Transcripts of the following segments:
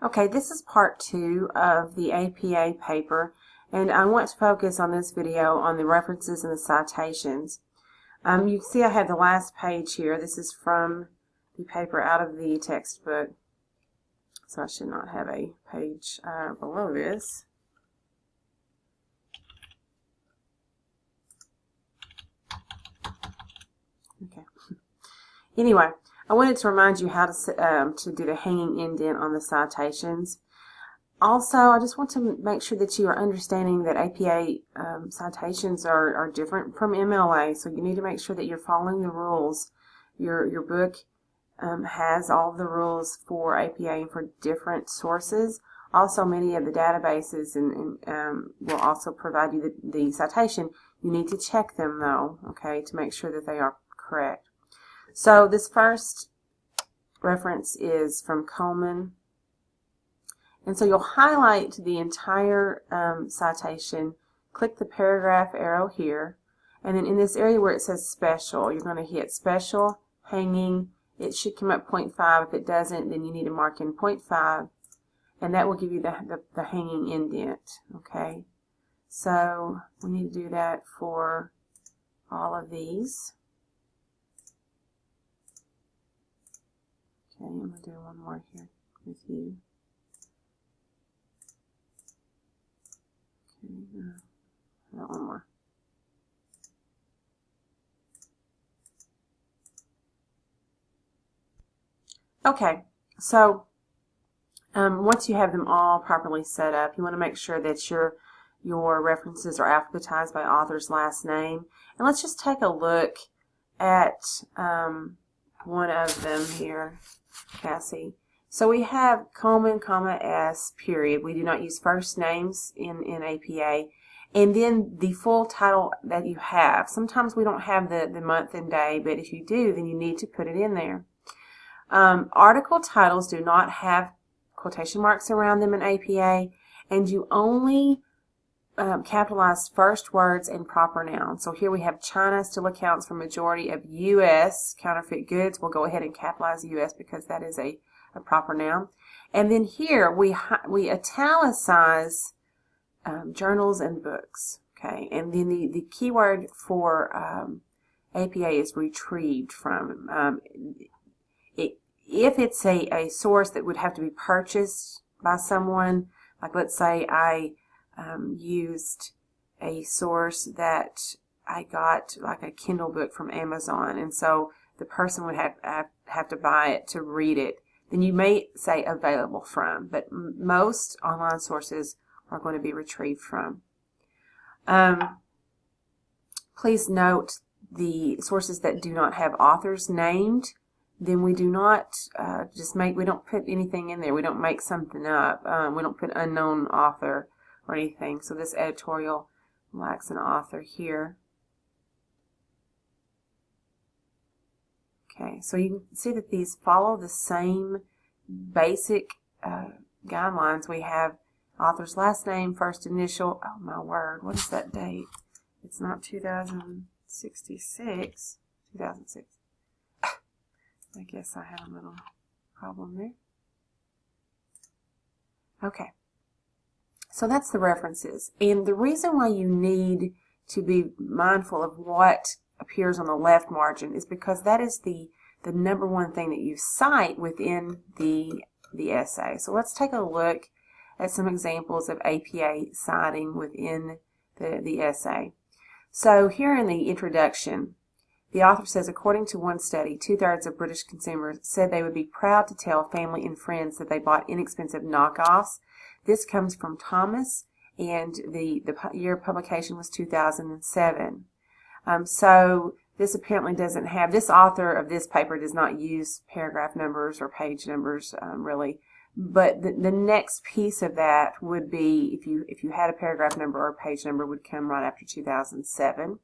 Okay, this is part 2 of the APA paper, and I want to focus on this video on the references and the citations. You can see I have the last page here. This is from the paper out of the textbook, so I should not have a page below this. Okay. Anyway, I wanted to remind you how to do the hanging indent on the citations. Also, I just want to make sure that you are understanding that APA citations are different from MLA, so you need to make sure that you're following the rules. Your book has all of the rules for APA and for different sources. Also, many of the databases will also provide you the citation. You need to check them, though, okay, to make sure that they are correct. So this first reference is from Coleman. And so you'll highlight the entire citation, click the paragraph arrow here, and then in this area where it says special, you're going to hit special, hanging. It should come up 0.5. If it doesn't, then you need to mark in 0.5, and that will give you the hanging indent. Okay, so we need to do that for all of these. Okay, I'm going to do one more here with you. Okay, one more. Okay, so once you have them all properly set up, you want to make sure that your references are alphabetized by author's last name. And let's just take a look at one of them here, Cassie. So we have Coleman, S, period. We do not use first names in APA. And then the full title that you have. Sometimes we don't have the month and day, but if you do, then you need to put it in there. Article titles do not have quotation marks around them in APA, and you only capitalize first words and proper nouns. So here we have China still accounts for majority of U.S. counterfeit goods. We'll go ahead and capitalize U.S. because that is a proper noun. And then here we italicize journals and books. Okay, and then the keyword for APA is retrieved from. If it's a source that would have to be purchased by someone, like let's say I used a source that I got, like a Kindle book from Amazon, and so the person would have to buy it to read it, then you may say available from, but most online sources are going to be retrieved from. Please note the sources that do not have authors named, then we do not we don't put anything in there. We don't make something up. We don't put unknown author or anything. So this editorial lacks an author here. Okay, so you can see that these follow the same basic guidelines. We have author's last name, first initial. Oh my word, what is that date? It's not 2066. 2006. I guess I had a little problem there. Okay, so that's the references. And the reason why you need to be mindful of what appears on the left margin is because that is the number one thing that you cite within the essay. So let's take a look at some examples of APA citing within the essay. So here in the introduction, the author says, according to one study, 2/3 of British consumers said they would be proud to tell family and friends that they bought inexpensive knockoffs. This comes from Thomas, and the year of publication was 2007. So this apparently doesn't have, this author of this paper does not use paragraph numbers or page numbers really. But the next piece of that would be, if you had a paragraph number or a page number, would come right after 2007.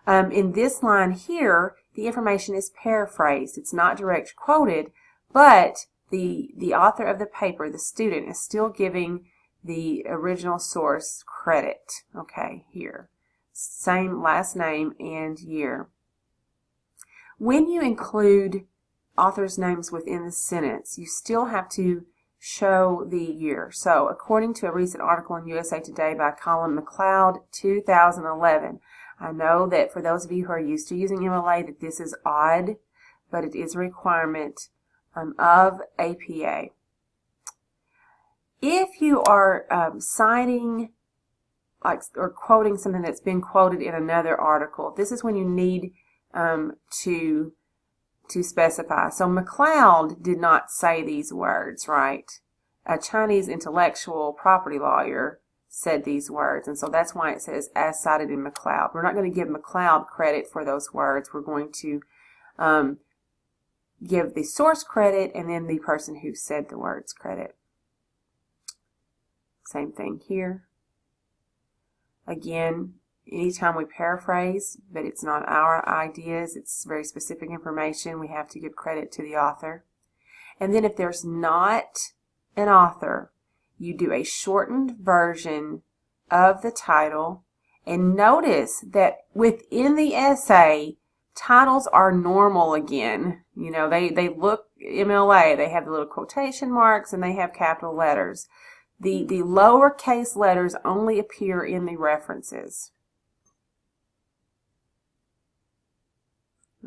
In this line here, the information is paraphrased. It's not direct quoted, but the author of the paper, the student, is still giving the original source credit. Okay, here. Same last name and year. When you include authors' names within the sentence, you still have to show the year. So according to a recent article in USA Today by Colin McLeod, 2011. I know that for those of you who are used to using MLA that this is odd, but it is a requirement of APA. If you are citing or quoting something that's been quoted in another article, this is when you need to specify. So McLeod did not say these words, right? A Chinese intellectual property lawyer said these words, and so that's why it says as cited in McLeod. We're not going to give McLeod credit for those words. We're going to give the source credit and then the person who said the words credit. Same thing here. Again, anytime we paraphrase, but it's not our ideas, it's very specific information, we have to give credit to the author. And then if there's not an author, you do a shortened version of the title. And notice that within the essay, titles are normal again. You know, they look MLA, they have the little quotation marks and they have capital letters. The lowercase letters only appear in the references.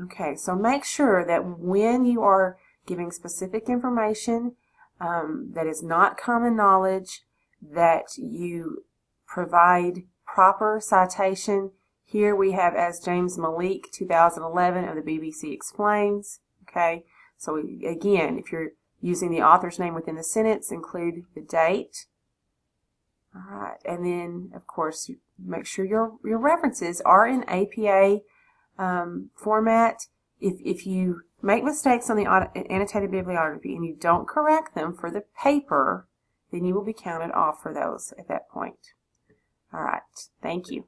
Okay, so make sure that when you are giving specific information that is not common knowledge, that you provide proper citation. Here we have as James Malik, 2011 of the BBC Explains. Okay, so again, if you're using the author's name within the sentence, include the date. All right, and then of course make sure your references are in APA format. If you make mistakes on the annotated bibliography and you don't correct them for the paper, then you will be counted off for those at that point. All right, thank you.